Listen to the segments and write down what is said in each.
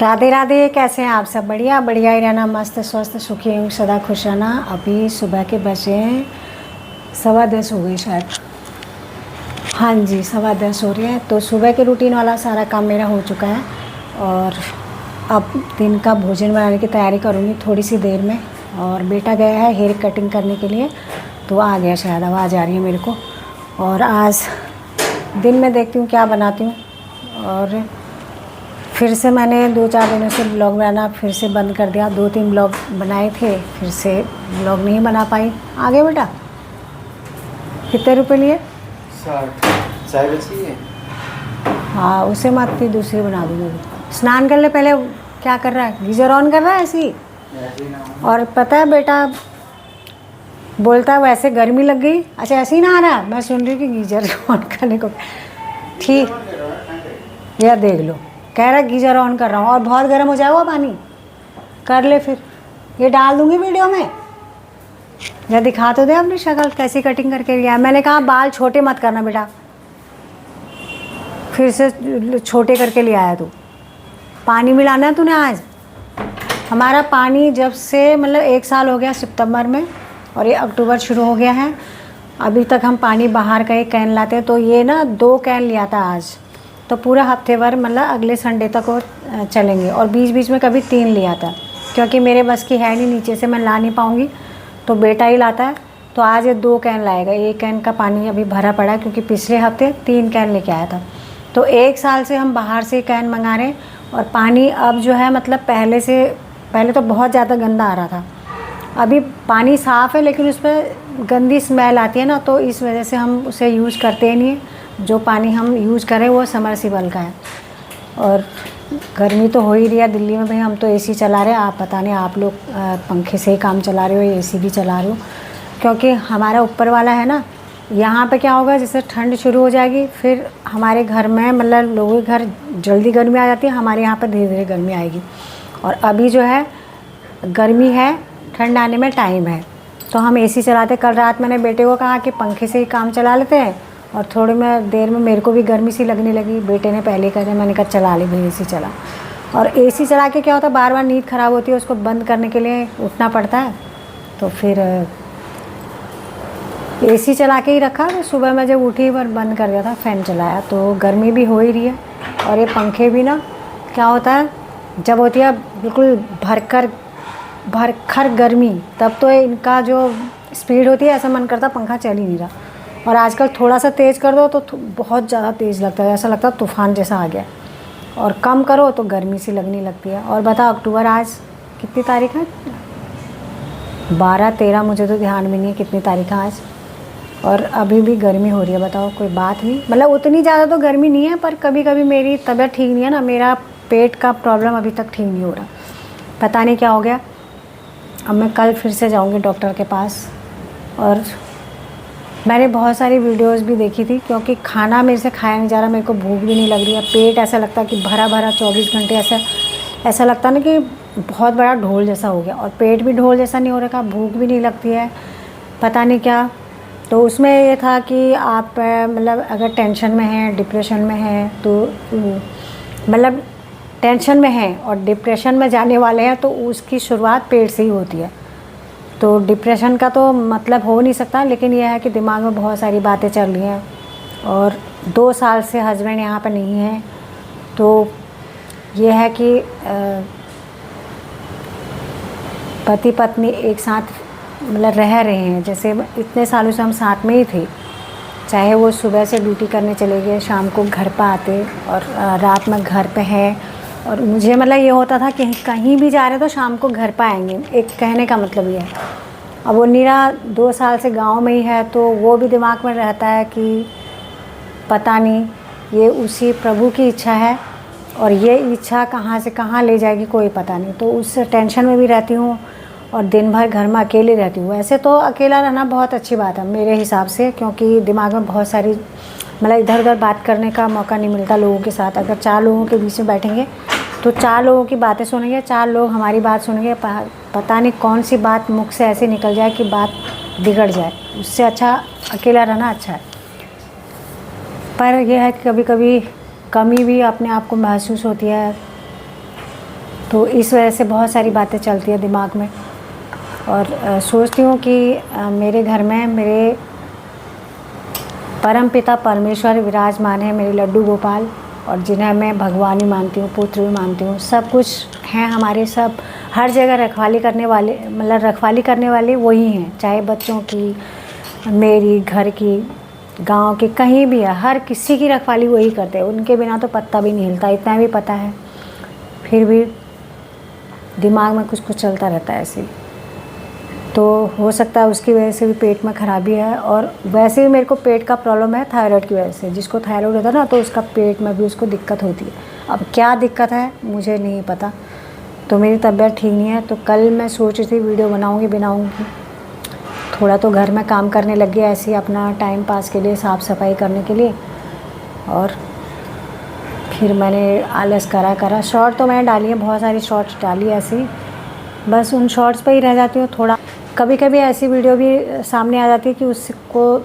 राधे राधे। कैसे हैं आप सब? बढ़िया बढ़िया ही रहना, मस्त स्वस्थ सुखी एवं सदा खुश रहना। अभी सुबह के बजे हैं 10:15 हो गई शायद। हाँ जी, 10:15 हो रही है। तो सुबह के रूटीन वाला सारा काम मेरा हो चुका है और अब दिन का भोजन बनाने की तैयारी करूँगी थोड़ी सी देर में। और बेटा गया है हेयर कटिंग करने के लिए, तो आ गया शायद, आवाज़ आ रही है मेरे को। और आज दिन में देखती हूँ क्या बनाती हूँ। और फिर से मैंने 2-4 दिनों से ब्लॉग बनाना फिर से बंद कर दिया। 2-3 ब्लॉग बनाए थे, फिर से ब्लॉग नहीं बना पाई। आ गए बेटा? कितने रुपए लिए? 60। चाय बची है? हाँ, उसे मत पी, दूसरी बना दूँगी। स्नान कर ले पहले। क्या कर रहा है? गीज़र ऑन कर रहा है ऐसे ही। और पता है बेटा बोलता है वैसे गर्मी लग गई। अच्छा, ऐसे ही ना आ रहा। मैं सुन रही कि गीज़र ऑन करने को। ठीक, यह देख लो, कह रहा गीज़र ऑन कर रहा हूँ और बहुत गर्म हो जाएगा पानी। कर ले फिर, ये डाल दूँगी वीडियो में। या दिखा तो दे अपनी शक्ल कैसी कटिंग करके लिया। मैंने कहा बाल छोटे मत करना बेटा, फिर से छोटे करके ले आया तू। पानी मिलाना है तूने आज। हमारा पानी जब से मतलब 1 साल हो गया सितंबर में, और ये अक्टूबर शुरू हो गया है, अभी तक हम पानी बाहर का एक कैन लाते हैं। तो ये ना 2 कैन लिया था आज, तो पूरा हफ्ते भर मतलब अगले संडे तक वो चलेंगे। और बीच बीच में कभी 3 लिया था, क्योंकि मेरे बस की है नहीं, नीचे से मैं ला नहीं पाऊँगी, तो बेटा ही लाता है। तो आज ये 2 कैन लाएगा। 1 कैन का पानी अभी भरा पड़ा है, क्योंकि पिछले हफ्ते 3 कैन लेके आया था। तो 1 साल से हम बाहर से कैन मंगा रहे हैं। और पानी अब जो है मतलब पहले तो बहुत ज़्यादा गंदा आ रहा था। अभी पानी साफ़ है, लेकिन उस पर गंदी स्मेल आती है ना, तो इस वजह से हम उसे यूज़ करते ही नहीं है। जो पानी हम यूज़ करें वो समरसीबल का है। और गर्मी तो हो ही रही है दिल्ली में भाई। हम तो एसी चला रहे हैं, आप पता नहीं आप लोग पंखे से ही काम चला रहे हो या एसी भी चला रहे हो। क्योंकि हमारा ऊपर वाला है ना, यहाँ पे क्या होगा, जैसे ठंड शुरू हो जाएगी, फिर हमारे घर में मतलब लोगों के घर जल्दी गर्मी आ जाती है, हमारे यहाँ पर धीरे धीरे गर्मी आएगी। और अभी जो है गर्मी है, ठंड आने में टाइम है, तो हम एसी चलाते। कल रात मैंने बेटे को कहा कि पंखे से ही काम चला लेते हैं, और थोड़ी में देर में मेरे को भी गर्मी सी लगने लगी। बेटे ने पहले कहा था, मैंने कहा चला ले भाई एसी चला। और एसी चला के क्या होता है, बार बार नींद ख़राब होती है, उसको बंद करने के लिए उठना पड़ता है। तो फिर एसी चला के ही रखा। तो सुबह मैं जब उठी पर बंद कर दिया था, फ़ैन चलाया। तो गर्मी भी हो ही रही है। और ये पंखे भी ना क्या होता है, जब होती है बिल्कुल भरखर गर्मी, तब तो इनका जो स्पीड होती है ऐसा मन करता पंखा चल ही नहीं रहा। और आजकल थोड़ा सा तेज़ कर दो तो बहुत ज़्यादा तेज़ लगता है, ऐसा लगता है तूफ़ान जैसा आ गया। और कम करो तो गर्मी सी लगने लगती है। और बता, अक्टूबर आज कितनी तारीख है? 12-13, मुझे तो ध्यान में नहीं है कितनी तारीख है आज। और अभी भी गर्मी हो रही है। बताओ, कोई बात नहीं। मतलब उतनी ज़्यादा तो गर्मी नहीं है, पर कभी कभी मेरी तबीयत ठीक नहीं है ना, मेरा पेट का प्रॉब्लम अभी तक ठीक नहीं हो रहा, पता नहीं क्या हो गया। अब मैं कल फिर से जाऊंगी डॉक्टर के पास। और मैंने बहुत सारी वीडियोस भी देखी थी, क्योंकि खाना मेरे से खाया नहीं जा रहा, मेरे को भूख भी नहीं लग रही है। पेट ऐसा लगता है कि भरा भरा 24 घंटे ऐसा लगता है ना कि बहुत बड़ा ढोल जैसा हो गया। और पेट भी ढोल जैसा नहीं हो रखा, भूख भी नहीं लगती है, पता नहीं क्या। तो उसमें ये था कि आप मतलब अगर टेंशन में हैं, डिप्रेशन में हैं, तो मतलब टेंशन में हैं और डिप्रेशन में जाने वाले हैं, तो उसकी शुरुआत पेट से ही होती है। तो डिप्रेशन का तो मतलब हो नहीं सकता, लेकिन यह है कि दिमाग में बहुत सारी बातें चल रही हैं। और 2 साल से हस्बैंड यहाँ पर नहीं है, तो यह है कि पति पत्नी एक साथ मतलब रह रहे हैं। जैसे इतने सालों से हम साथ में ही थे, चाहे वो सुबह से ड्यूटी करने चले गए, शाम को घर पर आते, और रात में घर पे हैं। और मुझे मतलब ये होता था कि कहीं भी जा रहे तो शाम को घर पर आएंगे, एक कहने का मतलब ये है। अब वो नीरा 2 साल से गांव में ही है, तो वो भी दिमाग में रहता है कि पता नहीं ये उसी प्रभु की इच्छा है, और ये इच्छा कहाँ से कहाँ ले जाएगी कोई पता नहीं। तो उस टेंशन में भी रहती हूँ, और दिन भर घर में अकेले रहती हूँ। वैसे तो अकेला रहना बहुत अच्छी बात है मेरे हिसाब से, क्योंकि दिमाग में बहुत सारी मतलब इधर उधर बात करने का मौका नहीं मिलता लोगों के साथ। अगर 4 लोगों के बीच में बैठेंगे तो 4 लोगों की बातें सुनेंगे, 4 लोग हमारी बात सुनेंगे, पता नहीं कौन सी बात मुख से ऐसे निकल जाए कि बात बिगड़ जाए। उससे अच्छा अकेला रहना अच्छा है। पर यह है कि कभी कभी कमी भी अपने आप को महसूस होती है। तो इस वजह से बहुत सारी बातें चलती है दिमाग में। और सोचती हूँ कि मेरे घर में मेरे परम पिता परमेश्वर विराजमान है, मेरे लड्डू गोपाल, और जिन्हें मैं भगवान ही मानती हूँ, पुत्र भी मानती हूँ, सब कुछ हैं हमारे। सब हर जगह रखवाली करने वाले, मतलब रखवाली करने वाले वही हैं, चाहे बच्चों की, मेरी, घर की, गांव की, कहीं भी है, हर किसी की रखवाली वही करते हैं। उनके बिना तो पत्ता भी नहीं हिलता, इतना भी पता है। फिर भी दिमाग में कुछ कुछ चलता रहता है ऐसे ही। तो हो सकता है उसकी वजह से भी पेट में ख़राबी है। और वैसे भी मेरे को पेट का प्रॉब्लम है थायराइड की वजह से। जिसको थायराइड होता है ना, तो उसका पेट में भी उसको दिक्कत होती है। अब क्या दिक्कत है मुझे नहीं पता। तो मेरी तबीयत ठीक नहीं है। तो कल मैं सोच रही थी वीडियो बनाऊँगी। थोड़ा तो घर में काम करने लग गया ऐसे ही अपना टाइम पास के लिए, साफ़ सफाई करने के लिए। और फिर मैंने आलस करा। शॉर्ट तो मैंने डाली है, बहुत सारी शॉर्ट्स डाली ऐसी, बस उन शॉर्ट्स पे ही रह जाती हूँ। थोड़ा कभी कभी ऐसी वीडियो भी सामने आ जाती है कि उसको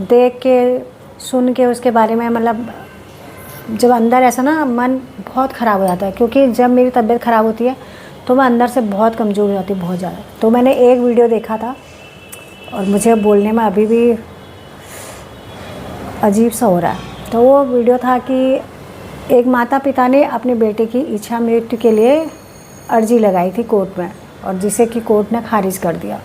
देख के सुन के उसके बारे में, मतलब जब अंदर ऐसा ना मन बहुत ख़राब हो जाता है। क्योंकि जब मेरी तबीयत ख़राब होती है तो मैं अंदर से बहुत कमज़ोर हो जाती हूँ, बहुत ज़्यादा। तो मैंने एक वीडियो देखा था और मुझे बोलने में अभी भी अजीब सा हो रहा है। तो वो वीडियो था कि एक माता पिता ने अपने बेटे की इच्छा मृत्यु के लिए अर्जी लगाई थी कोर्ट में, और जिसे कि कोर्ट ने खारिज कर दिया।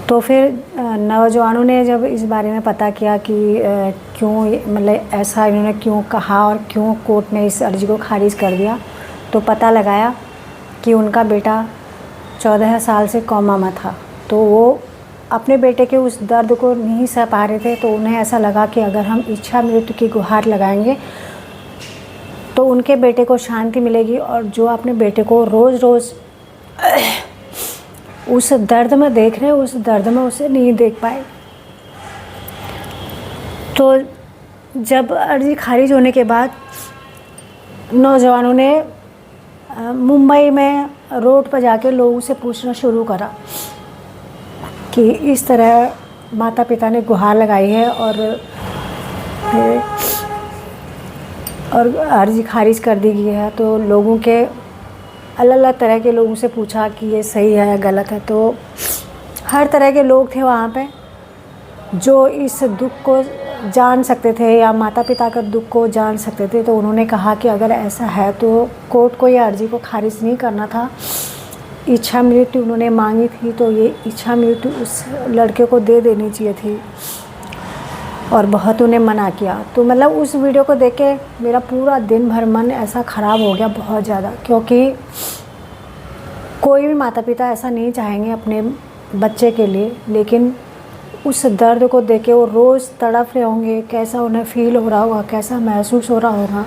तो फिर नौजवानों ने जब इस बारे में पता किया कि क्यों, मतलब ऐसा इन्होंने क्यों कहा और क्यों कोर्ट ने इस अर्जी को खारिज कर दिया, तो पता लगाया कि उनका बेटा 14 साल से कोमा में था। तो वो अपने बेटे के उस दर्द को नहीं सह पा रहे थे। तो उन्हें ऐसा लगा कि अगर हम इच्छा मृत्यु की गुहार लगाएंगे तो उनके बेटे को शांति मिलेगी, और जो अपने बेटे को रोज़ रोज़ उस दर्द में देख रहे हैं, उस दर्द में उसे नहीं देख पाए। तो जब अर्जी खारिज होने के बाद नौजवानों ने मुंबई में रोड पर जाके लोगों से पूछना शुरू करा कि इस तरह माता पिता ने गुहार लगाई है और अर्जी खारिज कर दी गई है। तो लोगों के अलग अलग तरह के लोगों से पूछा कि ये सही है या गलत है। तो हर तरह के लोग थे वहाँ पे जो इस दुख को जान सकते थे या माता पिता का दुख को जान सकते थे। तो उन्होंने कहा कि अगर ऐसा है तो कोर्ट को ये अर्जी को खारिज नहीं करना था। इच्छा मृत्यु उन्होंने मांगी थी, तो ये इच्छा मृत्यु उस लड़के को दे देनी चाहिए थी, और बहुत उन्हें मना किया। तो मतलब उस वीडियो को देख के मेरा पूरा दिन भर मन ऐसा ख़राब हो गया, बहुत ज़्यादा। क्योंकि कोई भी माता पिता ऐसा नहीं चाहेंगे अपने बच्चे के लिए, लेकिन उस दर्द को देख के वो रोज़ तड़प रहे होंगे। कैसा उन्हें फ़ील हो रहा होगा, कैसा महसूस हो रहा होगा।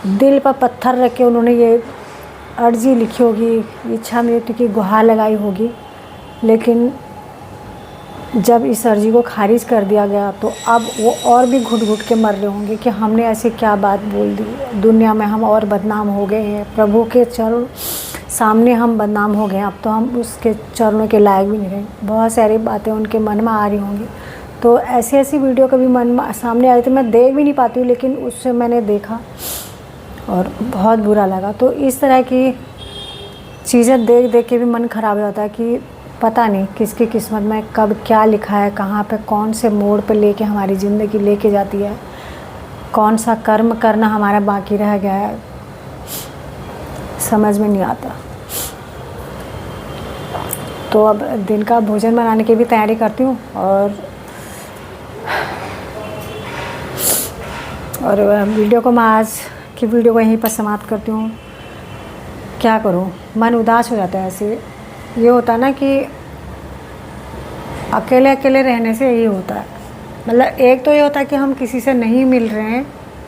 दिल पर पत्थर रख के उन्होंने ये अर्जी लिखी होगी, इच्छा मृत्यु की गुहार लगाई होगी। लेकिन जब इस अर्जी को खारिज कर दिया गया तो अब वो और भी घुट घुट के मर रहे होंगे कि हमने ऐसी क्या बात बोल दी, दुनिया में हम और बदनाम हो गए हैं, प्रभु के चरण सामने हम बदनाम हो गए हैं, अब तो हम उसके चरणों के लायक भी नहीं रहे। बहुत सारी बातें उनके मन में आ रही होंगी। तो ऐसी ऐसी वीडियो कभी मन में सामने आ रही थी, मैं देख भी नहीं पाती हूँ, लेकिन उससे मैंने देखा और बहुत बुरा लगा। तो इस तरह की चीज़ें देख देख के भी मन ख़राब हो जाता है कि पता नहीं किसकी किस्मत में कब क्या लिखा है, कहाँ पे कौन से मोड़ पे लेके हमारी ज़िंदगी लेके जाती है, कौन सा कर्म करना हमारा बाकी रह गया है, समझ में नहीं आता। तो अब दिन का भोजन बनाने की भी तैयारी करती हूँ, और वीडियो को मैं आज की वीडियो को यहीं पर समाप्त करती हूँ। क्या करूँ, मन उदास हो जाता है। ऐसे ये होता है ना कि अकेले अकेले रहने से यही होता है। मतलब एक तो ये होता है कि हम किसी से नहीं मिल रहे हैं,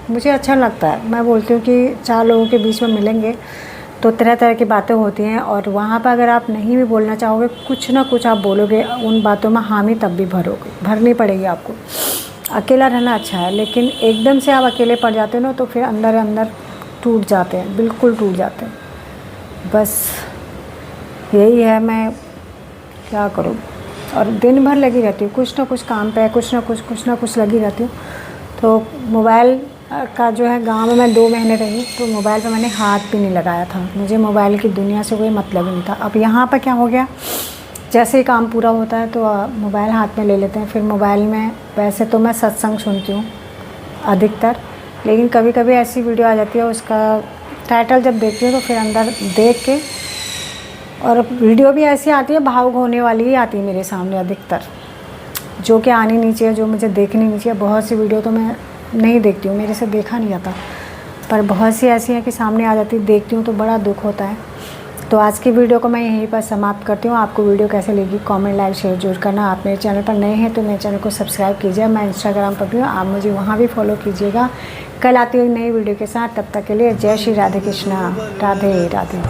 मुझे अच्छा लगता है। मैं बोलती हूँ कि 4 लोगों के बीच में मिलेंगे तो तरह तरह की बातें होती हैं, और वहाँ पर अगर आप नहीं भी बोलना चाहोगे, कुछ ना कुछ आप बोलोगे, उन बातों में हामी तब भी भरनी पड़ेगी आपको। अकेला रहना अच्छा है, लेकिन एकदम से आप अकेले पड़ जाते हो ना, तो फिर अंदर अंदर टूट जाते हैं, बिल्कुल टूट जाते हैं। बस यही है, मैं क्या करूँ। और दिन भर लगी रहती हूँ कुछ ना कुछ काम पे, कुछ ना कुछ लगी रहती हूँ। तो मोबाइल का जो है गांव में मैं 2 महीने रही, तो मोबाइल पे मैंने हाथ भी नहीं लगाया था। मुझे मोबाइल की दुनिया से कोई मतलब ही नहीं था। अब यहाँ पर क्या हो गया, जैसे ही काम पूरा होता है तो मोबाइल हाथ में ले लेते हैं। फिर मोबाइल में वैसे तो मैं सत्संग सुनती हूँ अधिकतर, लेकिन कभी कभी ऐसी वीडियो आ जाती है, उसका टाइटल जब देखती हूँ तो फिर अंदर देख के, और वीडियो भी ऐसी आती है भावुक होने वाली ही आती है मेरे सामने अधिकतर, जो कि आनी नहीं चाहिए, जो मुझे देखनी नहीं चाहिए। बहुत सी वीडियो तो मैं नहीं देखती हूँ, मेरे से देखा नहीं जाता, पर बहुत सी ऐसी हैं कि सामने आ जाती, देखती हूँ तो बड़ा दुख होता है। तो आज की वीडियो को मैं यहीं पर समाप्त करती हूँ। आपको वीडियो कैसे लगी, कमेंट लाइक शेयर जरूर करना। आप मेरे चैनल पर नए हैं तो मेरे चैनल को सब्सक्राइब कीजिए। मैं इंस्टाग्राम पर भी हूँ, आप मुझे वहाँ भी फॉलो कीजिएगा। कल आती हुई नई वीडियो के साथ, तब तक के लिए जय श्री राधे कृष्णा, राधे राधे।